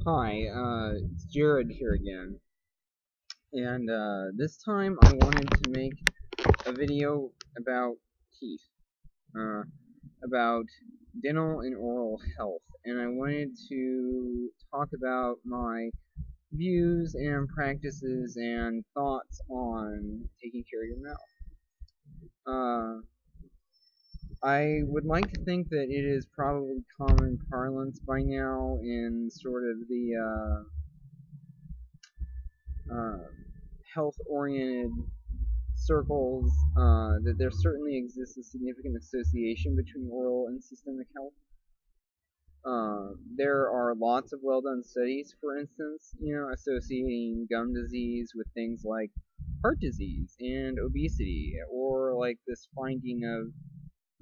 Hi, it's Jared here again, and this time I wanted to make a video about teeth, uh, about dental and oral health, and I wanted to talk about my views and practices and thoughts on taking care of your mouth. I would like to think that it is probably common parlance by now in sort of the health-oriented circles that there certainly exists a significant association between oral and systemic health. There are lots of well-done studies, for instance, associating gum disease with things like heart disease and obesity, or like this finding of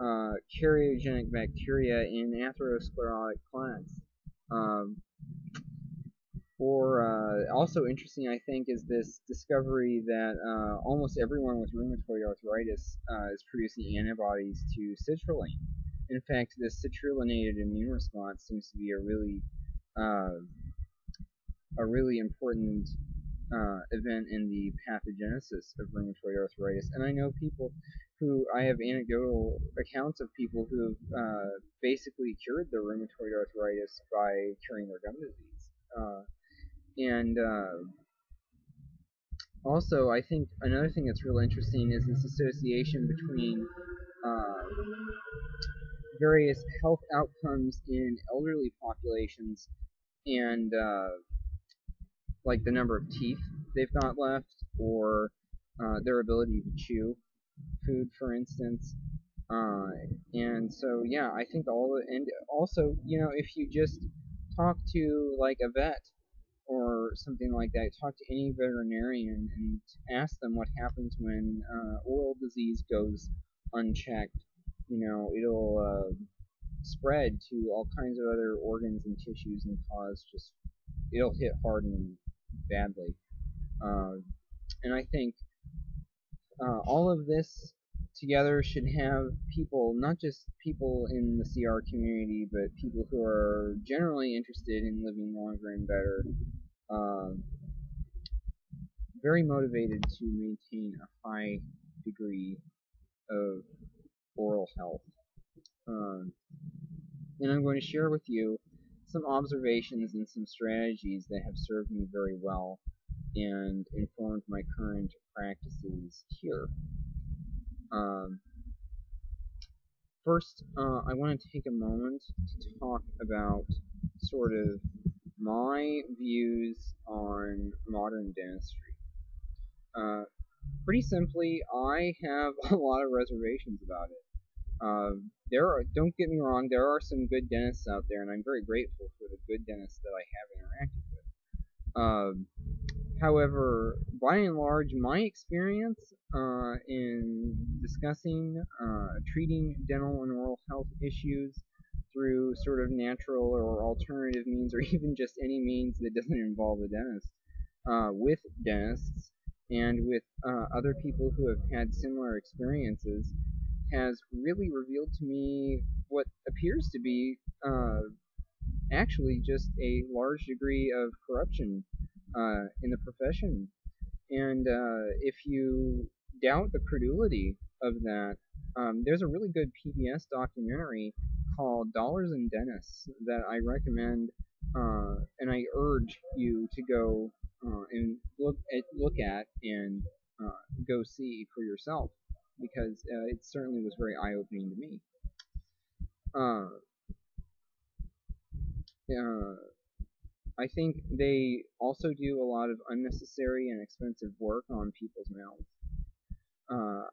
karyogenic bacteria in atherosclerotic plaques. Um, or also interesting, I think, is this discovery that almost everyone with rheumatoid arthritis is producing antibodies to citrulline. In fact, this citrulinated immune response seems to be uh, a really important event in the pathogenesis of rheumatoid arthritis. And I know people who I have anecdotal accounts of people who have basically cured their rheumatoid arthritis by curing their gum disease. And Also, I think another thing that's real interesting is this association between uh, various health outcomes in elderly populations and like the number of teeth they've got left, or their ability to chew food, for instance. Uh, and so, yeah, I think and also, if you just talk to like a vet or something like that, talk to any veterinarian and ask them what happens when oral disease goes unchecked. It'll spread to all kinds of other organs and tissues and it'll hit hard and badly. Uh, and I think all of this together should have people, not just people in the CR community, but people who are generally interested in living longer and better, uh, very motivated to maintain a high degree of oral health. Um, and I'm going to share with you some observations and some strategies that have served me very well and informed my current practices here. Um, First, I want to take a moment to talk about sort of my views on modern dentistry. Uh, Pretty simply, I have a lot of reservations about it. Don't get me wrong, there are some good dentists out there, and I'm very grateful for the good dentists that I have interacted with. Um, However, by and large, my experience in discussing treating dental and oral health issues through sort of natural or alternative means, or even just any means that doesn't involve a dentist, with dentists and with other people who have had similar experiences, has really revealed to me what appears to be actually just a large degree of corruption in the profession. And if you doubt the credulity of that, there's a really good PBS documentary called Dollars and Dentists that I recommend, and I urge you to go and look at and go see for yourself, because it certainly was very eye-opening to me. Uh, uh, I think they also do a lot of unnecessary and expensive work on people's mouths.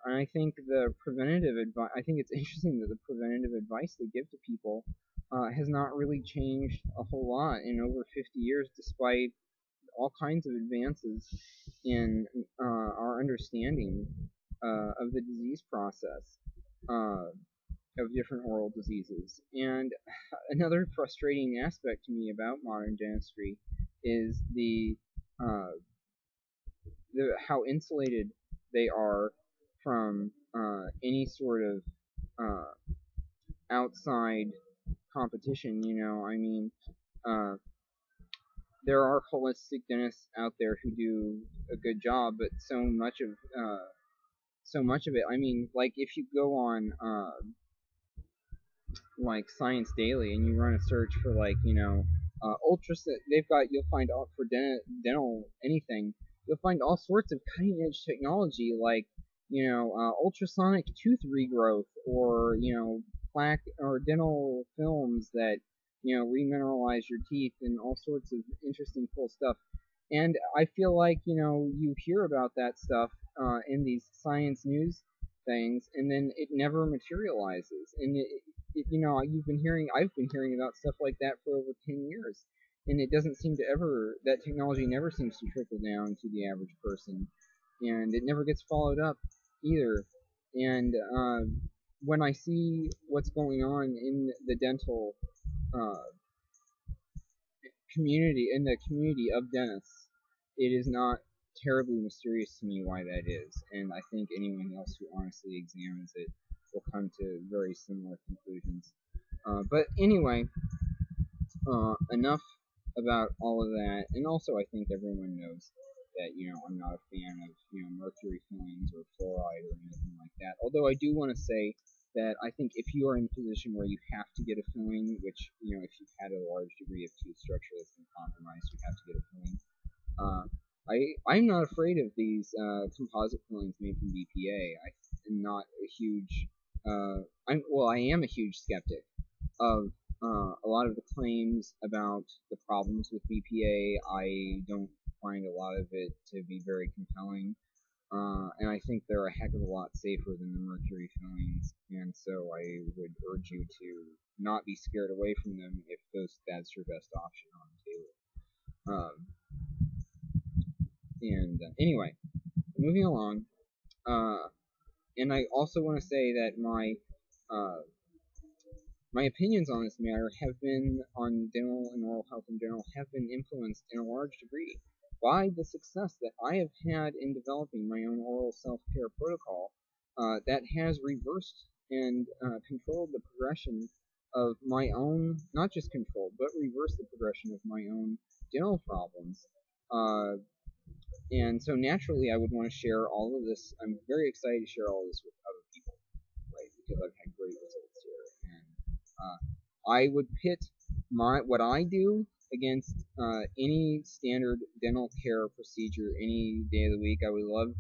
And I think I think it's interesting that the preventative advice they give to people has not really changed a whole lot in over 50 years, despite all kinds of advances in our understanding of the disease process of different oral diseases. And another frustrating aspect to me about modern dentistry is uh, the how insulated they are from any sort of uh, outside competition. I mean, uh, there are holistic dentists out there who do a good job, but so much of it. I mean, like if you go on like Science Daily and you run a search for like they've got you'll find all for dental anything. You'll find all sorts of cutting edge technology like ultrasonic tooth regrowth or plaque or dental films that remineralize your teeth and all sorts of interesting cool stuff. And I feel like you hear about that stuff in these science news things, and then it never materializes. And I've been hearing about stuff like that for over 10 years, and it doesn't seem to ever that technology never seems to trickle down to the average person, and it never gets followed up either. And when I see what's going on in the dental uh, in the community of dentists, it is not terribly mysterious to me why that is, and I think anyone else who honestly examines it will come to very similar conclusions. But anyway, enough about all of that, and also I think everyone knows that I'm not a fan of mercury fillings or fluoride or anything like that. Although I do want to say that I think if you are in a position where you have to get a filling, which if you've had a large degree of tooth structure that's been compromised, you have to get a filling. I'm not afraid of these composite fillings made from BPA. I am not a huge I am a huge skeptic of a lot of the claims about the problems with BPA. I don't find a lot of it to be very compelling, and I think they're a heck of a lot safer than the mercury fillings, and so I would urge you to not be scared away from them if that's your best option on the table. Anyway, moving along, and I also want to say that my opinions on this matter on dental and oral health in general have been influenced in a large degree by the success that I have had in developing my own oral self-care protocol that has reversed and controlled the progression of my own, not just controlled, but reversed the progression of my own dental problems. And so naturally, I would want to share all of this. I'm very excited to share all of this with other people, right? Because I've had great results here, and I would pit what I do against any standard dental care procedure any day of the week. I would love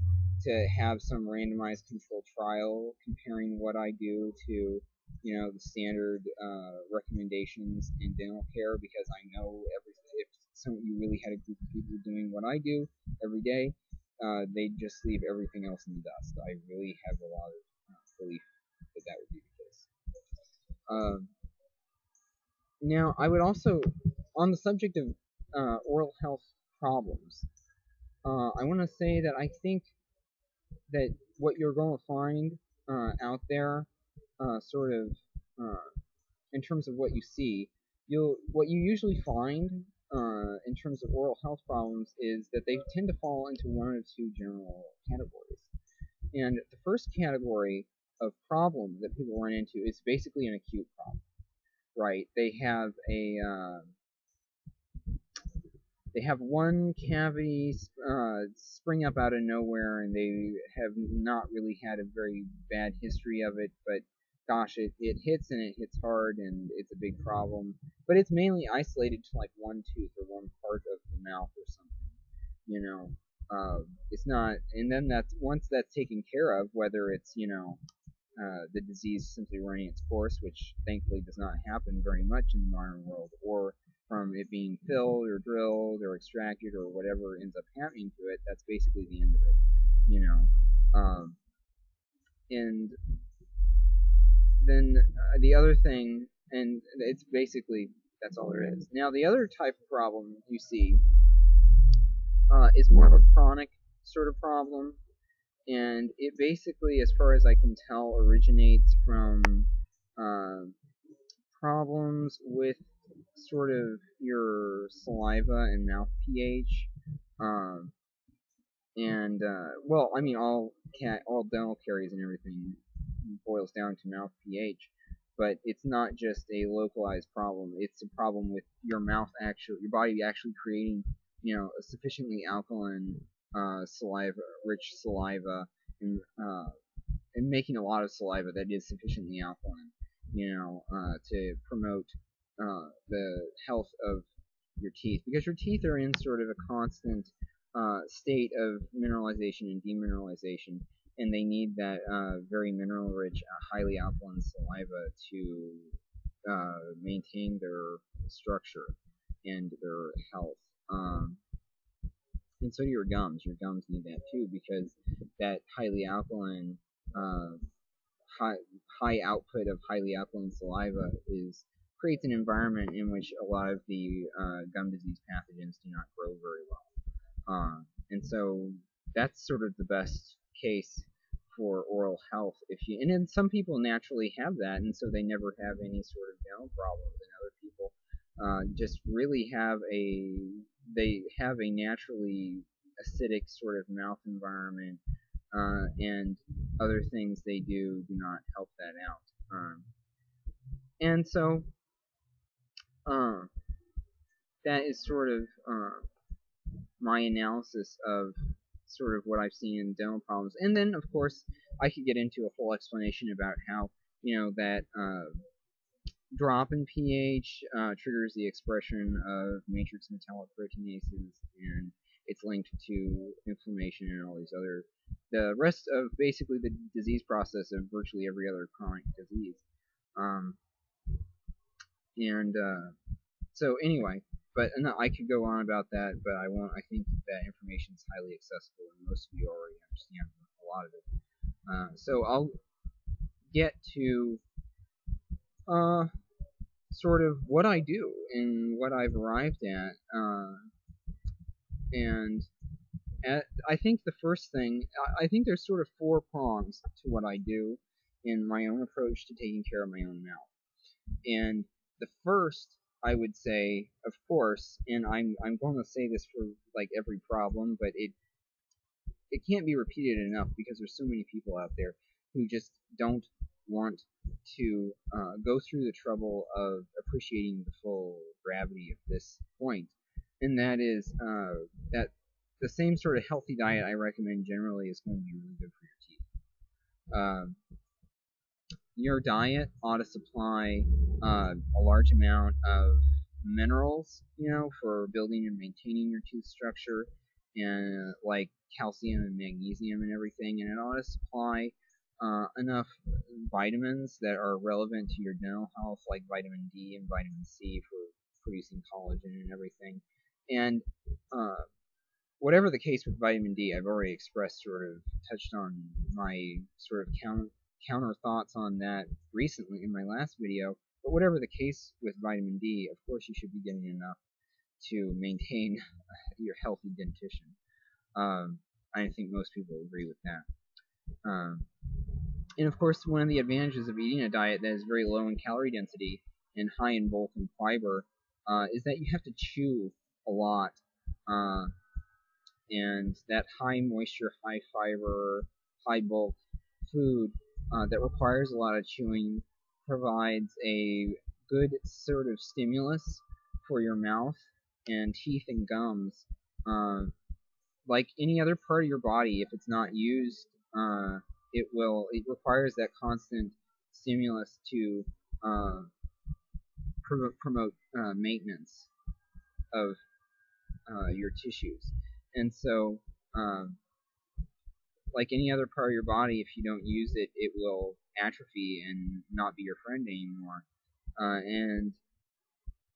to have some randomized controlled trial comparing what I do to the standard recommendations in dental care, because I know if you really had a group of people doing what I do every day, they'd just leave everything else in the dust. I really have a lot of belief that would be the case. Now, I would also, on the subject of oral health problems, I want to say that I think that what you're going to find out there, sort of, in terms of what you see, what you usually find in terms of oral health problems is that they tend to fall into one or two general categories. And the first category of problem that people run into is basically an acute problem, right? They have one cavity spring up out of nowhere, and they have not really had a very bad history of it, but gosh, it hits, and it hits hard, and it's a big problem. But it's mainly isolated to like one tooth or one part of the mouth or something, it's not, and then once that's taken care of, whether it's the disease simply running its course, which thankfully does not happen very much in the modern world, or from it being filled or drilled or extracted or whatever ends up happening to it, that's basically the end of it. And then the other thing, and it's basically, that's all there is. Now, the other type of problem you see is more of a chronic sort of problem, and it basically, as far as I can tell, originates from problems with sort of your saliva and mouth pH. Well, I mean, all dental caries and everything boils down to mouth pH. but it's not just a localized problem. It's a problem with your body actually creating, a sufficiently alkaline rich saliva, and making a lot of saliva that is sufficiently alkaline, to promote the health of your teeth, because your teeth are in sort of a constant state of mineralization and demineralization, and they need that very mineral-rich, highly alkaline saliva to maintain their structure and their health. And so do your gums. Your gums need that too, because that highly alkaline, high output of highly alkaline saliva creates an environment in which a lot of the gum disease pathogens do not grow very well. And so that's sort of the best case for oral health. And then some people naturally have that, and so they never have any sort of dental problems, and other people just really have a naturally acidic sort of mouth environment, and other things they do not help that out. And so that is sort of my analysis of sort of what I've seen in dental problems. And then, of course, I could get into a full explanation about how, that drop in pH triggers the expression of matrix metalloproteinases, and it's linked to inflammation and all these the rest of basically the disease process of virtually every other chronic disease. So anyway, but no, I could go on about that, but I won't. I think that information is highly accessible, and most of you already understand a lot of it. So I'll get to sort of what I do and what I've arrived at, and I think the first thing, I think there's sort of 4 prongs to what I do in my own approach to taking care of my own mouth. And the first, I would say, of course, and I'm going to say this for like every problem, but it can't be repeated enough, because there's so many people out there who just don't want to go through the trouble of appreciating the full gravity of this point, and that is that the same sort of healthy diet I recommend generally is going to be really good for your teeth. Your diet ought to supply a large amount of minerals, for building and maintaining your tooth structure, and like calcium and magnesium and everything, and it ought to supply enough vitamins that are relevant to your dental health, like vitamin D and vitamin C for producing collagen and everything. And whatever the case with vitamin D, I've already touched on my sort of counter thoughts on that recently in my last video. But whatever the case with vitamin D, of course you should be getting enough to maintain your healthy dentition. I think most people agree with that. And of course, one of the advantages of eating a diet that is very low in calorie density and high in bulk and fiber is that you have to chew a lot. And that high moisture, high fiber, high bulk food that requires a lot of chewing provides a good sort of stimulus for your mouth and teeth and gums. Like any other part of your body, if it's not used, it requires that constant stimulus to promote maintenance of your tissues. And so, like any other part of your body, if you don't use it, it will atrophy and not be your friend anymore. And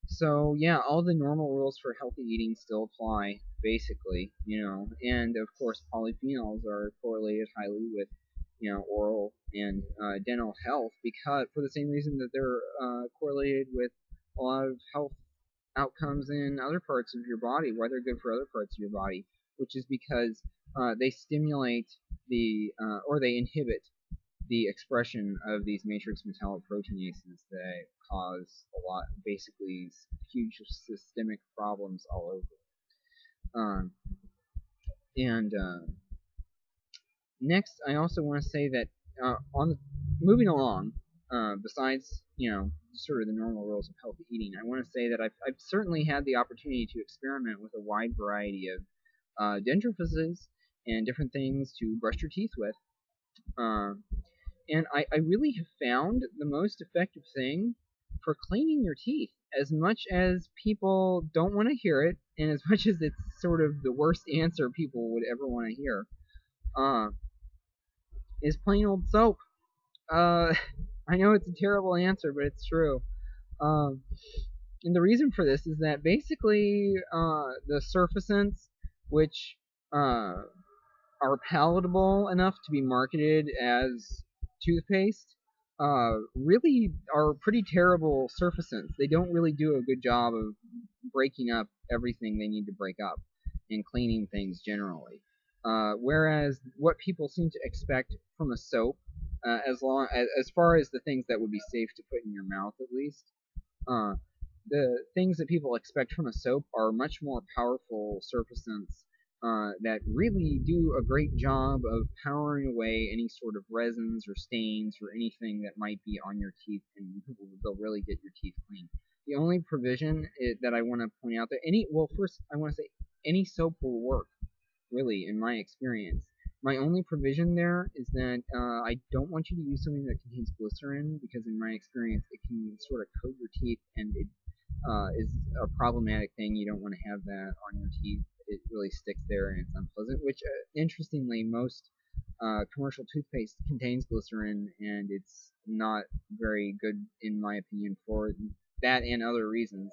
so, yeah, all the normal rules for healthy eating still apply, basically, and of course polyphenols are correlated highly with, oral and dental health, because for the same reason that they're correlated with a lot of health outcomes in other parts of your body, why they're good for other parts of your body, which is because they stimulate or they inhibit the expression of these matrix metalloproteinases that cause basically huge systemic problems all over. Next, I also want to say that moving along, besides, sort of the normal rules of healthy eating, I want to say that I've certainly had the opportunity to experiment with a wide variety of dentifrices and different things to brush your teeth with. Uh, and I really have found the most effective thing for cleaning your teeth, as much as people don't want to hear it, and as much as it's sort of the worst answer people would ever want to hear, uh, is plain old soap. Uh, I know it's a terrible answer, but it's true. Um, and the reason for this is that basically the surfactants, which are palatable enough to be marketed as toothpaste, really are pretty terrible surfactants. They don't really do a good job of breaking up everything they need to break up and cleaning things generally. Whereas what people seem to expect from a soap, as far as the things that would be safe to put in your mouth at least, uh, the things that people expect from a soap are much more powerful surfactants that really do a great job of powering away any sort of resins or stains or anything that might be on your teeth, and they'll really get your teeth clean. The only provision that I want to point out that first I want to say any soap will work, really, in my experience. My only provision there is that I don't want you to use something that contains glycerin, because in my experience it can sort of coat your teeth, and it is a problematic thing. You don't want to have that on your teeth. It really sticks there and it's unpleasant, which interestingly most commercial toothpaste contains glycerin, and it's not very good in my opinion for that and other reasons.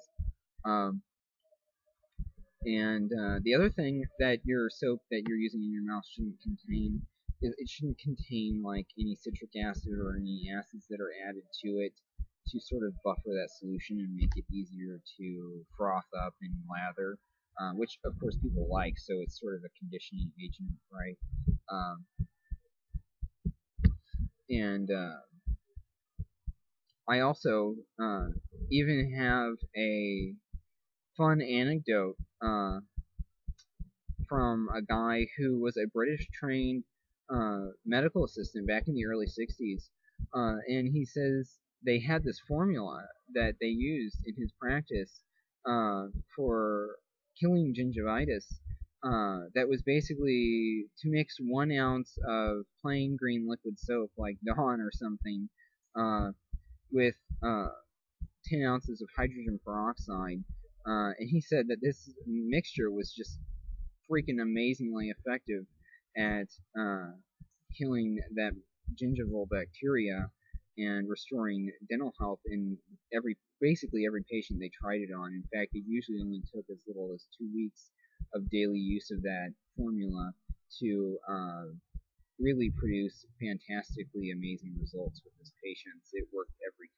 Um, and the other thing that your soap that you're using in your mouth shouldn't contain is it shouldn't contain like any citric acid or any acids that are added to it to sort of buffer that solution and make it easier to froth up and lather, which of course people like, so it's sort of a conditioning agent, right? Um, and I also even have a fun anecdote from a guy who was a British trained medical assistant back in the early 60s. And he says they had this formula that they used in his practice for killing gingivitis. That was basically to mix 1 ounce of plain green liquid soap like Dawn or something with 10 ounces of hydrogen peroxide. And he said that this mixture was just freaking amazingly effective at killing that gingival bacteria and restoring dental health in basically every patient they tried it on. In fact, it usually only took as little as 2 weeks of daily use of that formula to really produce fantastically amazing results with his patients. It worked every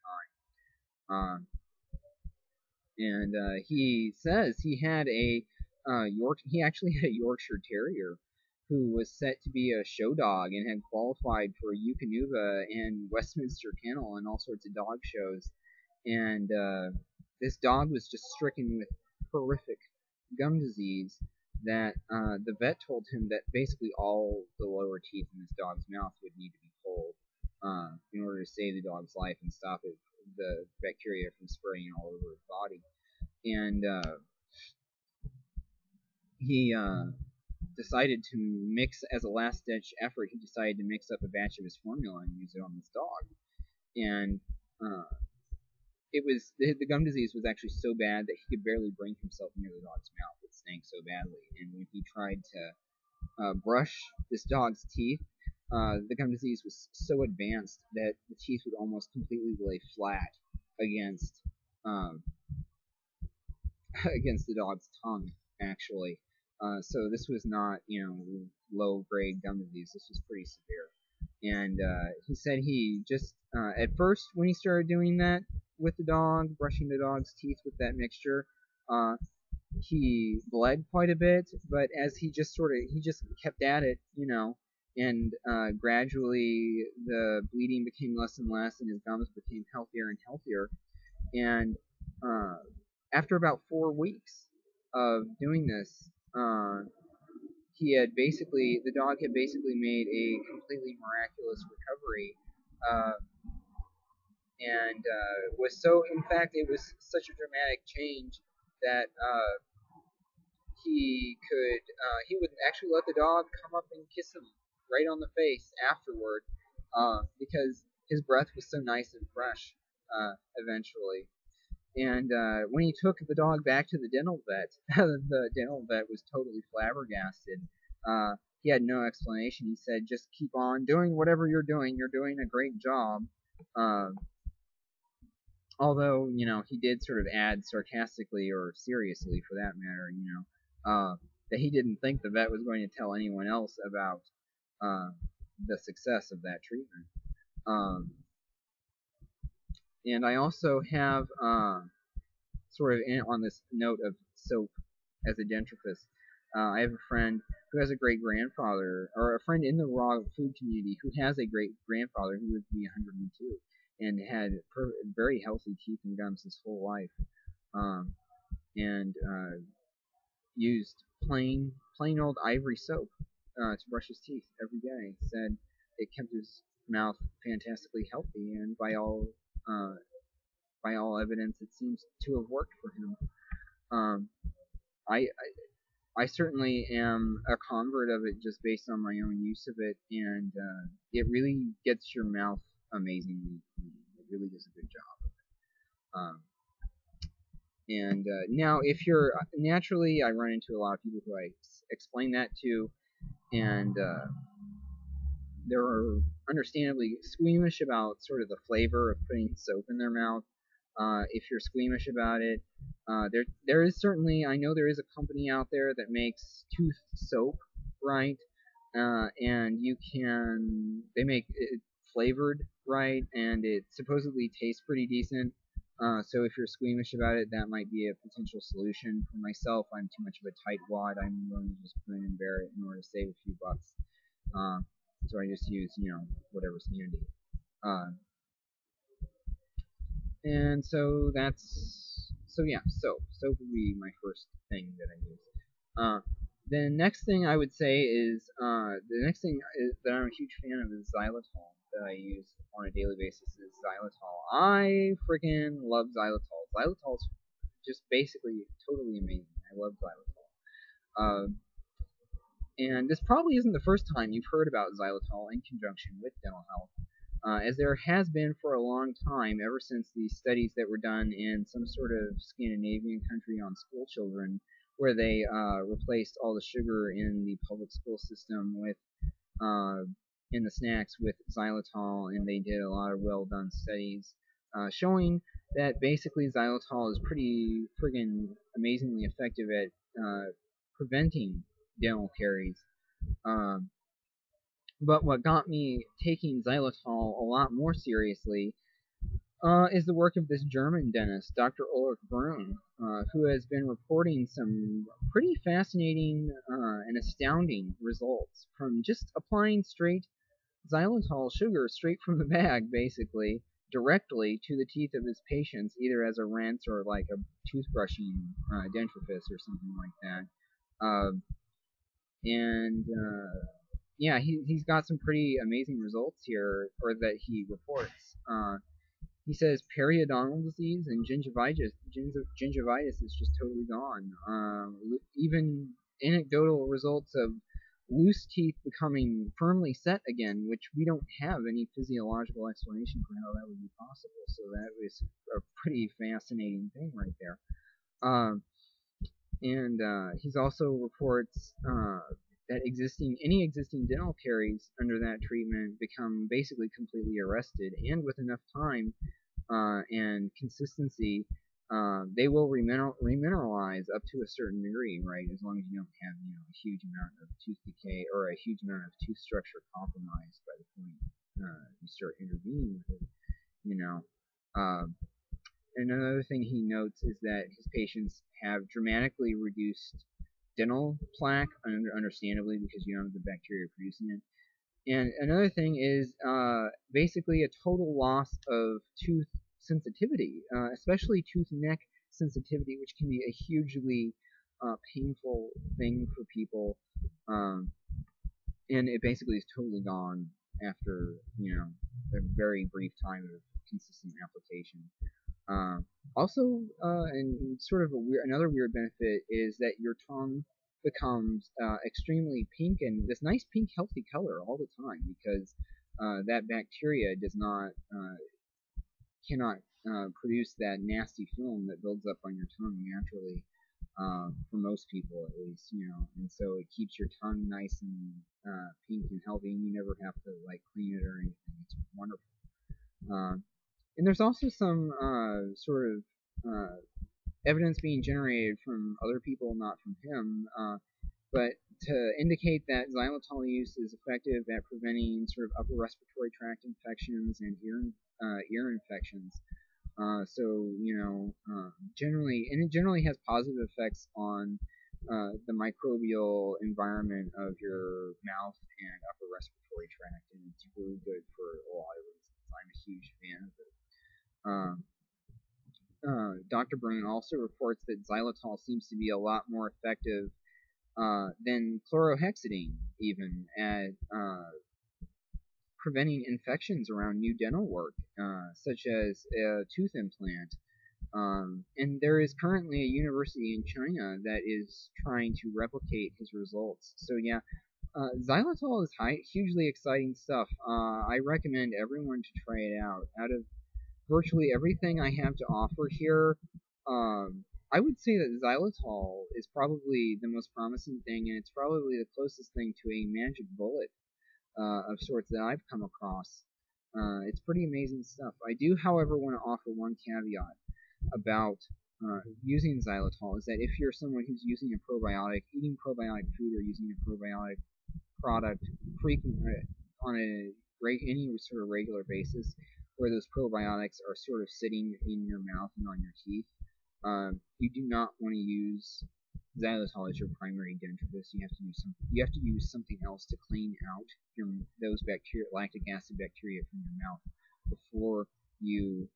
time. And he says he had he actually had a Yorkshire Terrier who was set to be a show dog and had qualified for Eukanuba and Westminster Kennel and all sorts of dog shows. And this dog was just stricken with horrific gum disease that the vet told him that basically all the lower teeth in this dog's mouth would need to be pulled in order to save the dog's life and stop the bacteria from spreading all over his body. And he decided to mix, as a last-ditch effort, he decided to mix up a batch of his formula and use it on this dog. And the gum disease was actually so bad that he could barely bring himself near the dog's mouth. It stank so badly. And when he tried to brush this dog's teeth, the gum disease was so advanced that the teeth would almost completely lay flat against against the dog's tongue, actually. So this was not, low-grade gum disease. This was pretty severe. And he said he just, at first, when he started doing that with the dog, brushing the dog's teeth with that mixture, he bled quite a bit, but as he just kept at it, and gradually the bleeding became less and less, and his gums became healthier and healthier. And after about 4 weeks of doing this, the dog had basically made a completely miraculous recovery. and was so. In fact, it was such a dramatic change that he would actually let the dog come up and kiss him right on the face afterward, because his breath was so nice and fresh. Eventually, and when he took the dog back to the dental vet, the dental vet was totally flabbergasted. He had no explanation. He said, "Just keep on doing whatever you're doing. You're doing a great job." Uh, Although, he did sort of add sarcastically, or seriously for that matter, that he didn't think the vet was going to tell anyone else about uh, the success of that treatment. Um, and I also have, sort of on this note of soap as a dentifrice, I have a friend who has a great grandfather, or a friend in the raw food community who has a great grandfather who lived to be 102 and had very healthy teeth and gums his whole life, and used plain old ivory soap to brush his teeth every day. Said it kept his mouth fantastically healthy, and uh, by all evidence, it seems to have worked for him. Um, I, I certainly am a convert of it just based on my own use of it, and it really gets your mouth amazingly clean. It really does a good job. And now, if you're naturally, I run into a lot of people who I explain that to, and they're understandably squeamish about sort of the flavor of putting soap in their mouth. If you're squeamish about it, there is certainly, I know there is a company out there that makes tooth soap, right? And they make it flavored, right? And it supposedly tastes pretty decent. So if you're squeamish about it, that might be a potential solution. For myself, I'm too much of a tightwad. I'm willing to just grin and bear it in order to save a few bucks. So I just use, whatever's handy. Uh, and yeah, soap would be my first thing that I use. The next thing I would say is that I'm a huge fan of is xylitol, that I use on a daily basis is xylitol. I freaking love xylitol. Xylitol's just basically totally amazing. I love xylitol. And this probably isn't the first time you've heard about xylitol in conjunction with dental health, as there has been for a long time, ever since the studies that were done in some sort of Scandinavian country on school children, where they replaced all the sugar in the public school system with in the snacks with xylitol, and they did a lot of well done studies showing that basically xylitol is pretty friggin' amazingly effective at preventing dental caries. Um, but what got me taking xylitol a lot more seriously is the work of this German dentist, Dr. Ulrich Brun, who has been reporting some pretty fascinating and astounding results from just applying straight xylitol sugar straight from the bag, basically, directly to the teeth of his patients, either as a rinse or like a toothbrushing dentifrice or something like that. Uh, and yeah, he's got some pretty amazing results here, or that he reports. He says periodontal disease and gingivitis is just totally gone. Even anecdotal results of loose teeth becoming firmly set again, which we don't have any physiological explanation for how that would be possible. So that was a pretty fascinating thing right there. And he's also reports that any existing dental caries under that treatment become basically completely arrested, and with enough time and consistency, they will remineralize up to a certain degree, right? As long as you don't have, a huge amount of tooth decay or a huge amount of tooth structure compromised by the point you start intervening with it, you know. And another thing he notes is that his patients have dramatically reduced dental plaque, understandably, because you don't have the bacteria producing it. And another thing is basically a total loss of tooth sensitivity, especially tooth neck sensitivity, which can be a hugely painful thing for people. And it basically is totally gone after a very brief time of consistent application. Also, and sort of another weird benefit is that your tongue becomes extremely pink and this nice pink healthy color all the time because that bacteria cannot produce that nasty film that builds up on your tongue naturally, for most people at least, and so it keeps your tongue nice and pink and healthy, and you never have to like clean it or anything. It's wonderful. And there's also some sort of evidence being generated from other people, not from him, but to indicate that xylitol use is effective at preventing sort of upper respiratory tract infections and ear infections. Generally, and it generally has positive effects on the microbial environment of your mouth and upper respiratory tract, and it's really good for a lot of reasons. I'm a huge fan of it. Dr. Brune also reports that xylitol seems to be a lot more effective than chlorhexidine, even at preventing infections around new dental work, such as a tooth implant. And there is currently a university in China that is trying to replicate his results. So yeah, xylitol is hugely exciting stuff. I recommend everyone to try it out. Out of virtually everything I have to offer here, I would say that xylitol is probably the most promising thing, and it's probably the closest thing to a magic bullet of sorts that I've come across. It's pretty amazing stuff. I do, however, want to offer one caveat about using xylitol, is that if you're someone who's using a probiotic, eating probiotic food or using a probiotic product frequently on any sort of regular basis, where those probiotics are sort of sitting in your mouth and on your teeth, you do not want to use xylitol as your primary dentifrice. You have to use something else to clean out those lactic acid bacteria from your mouth before you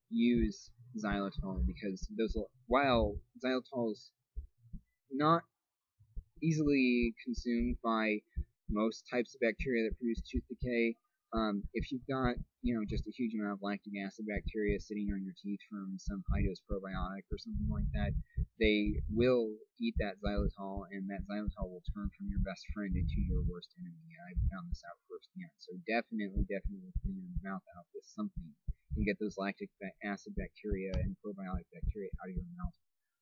use xylitol, because while xylitol is not easily consumed by most types of bacteria that produce tooth decay, if you've got just a huge amount of lactic acid bacteria sitting on your teeth from some high-dose probiotic or something like that, they will eat that xylitol, and that xylitol will turn from your best friend into your worst enemy. I found this out firsthand. So definitely clean your mouth out with something and get those lactic acid bacteria and probiotic bacteria out of your mouth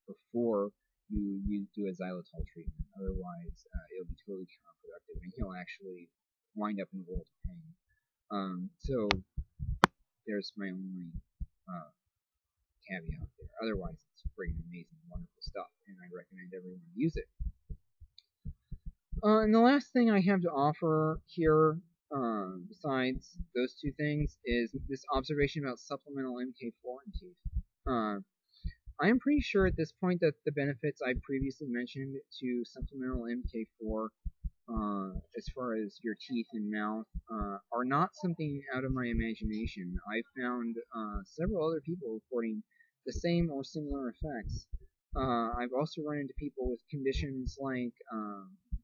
before you do a xylitol treatment. Otherwise, it'll be totally counterproductive, and you'll actually wind up in a world of pain. So there's my only caveat there. Otherwise, it's freaking amazing, wonderful stuff, and I recommend everyone use it. And the last thing I have to offer here, besides those two things, is this observation about supplemental MK4 in teeth. I am pretty sure at this point that the benefits I previously mentioned to supplemental MK4, as far as your teeth and mouth, are not something out of my imagination. I found several other people reporting the same or similar effects. I've also run into people with conditions like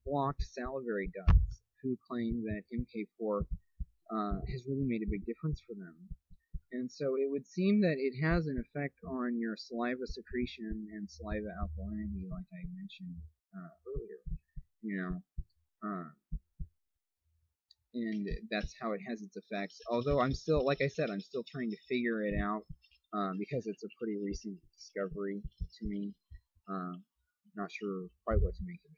blocked salivary ducts who claim that MK4 has really made a big difference for them. And so it would seem that it has an effect on your saliva secretion and saliva alkalinity, like I mentioned earlier. And that's how it has its effects. Although I'm still, like I said, I'm still trying to figure it out because it's a pretty recent discovery to me. Not sure quite what to make of it.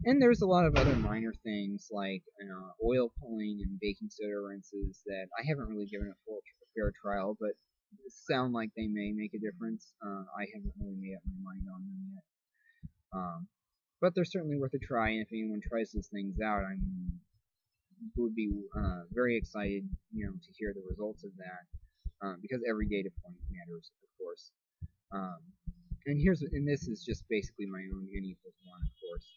And there's a lot of other minor things like oil pulling and baking soda rinses that I haven't really given a fair trial, but sound like they may make a difference. I haven't really made up my mind on them yet. But they're certainly worth a try, and if anyone tries those things out, I would be very excited, to hear the results of that, because every data point matters, of course. And this is just basically my own N=1, of course.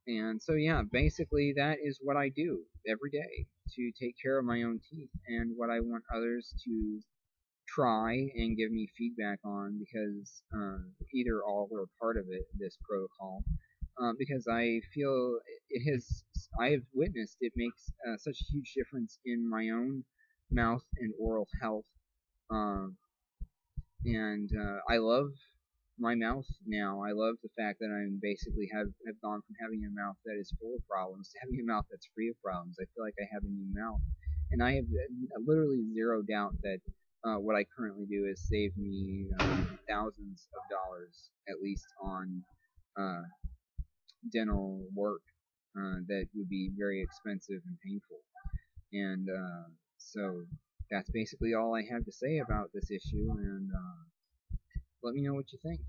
And so yeah, basically that is what I do every day to take care of my own teeth, and what I want others to try and give me feedback on, because either all or part of this protocol because I feel I have witnessed it makes such a huge difference in my own mouth and oral health. Um, and I love my mouth now. I love the fact that I'm basically have gone from having a mouth that is full of problems to having a mouth that's free of problems. I feel like I have a new mouth, and I have literally zero doubt that what I currently do is save me thousands of dollars at least on uh, dental work that would be very expensive and painful. And so that's basically all I have to say about this issue. And let me know what you think.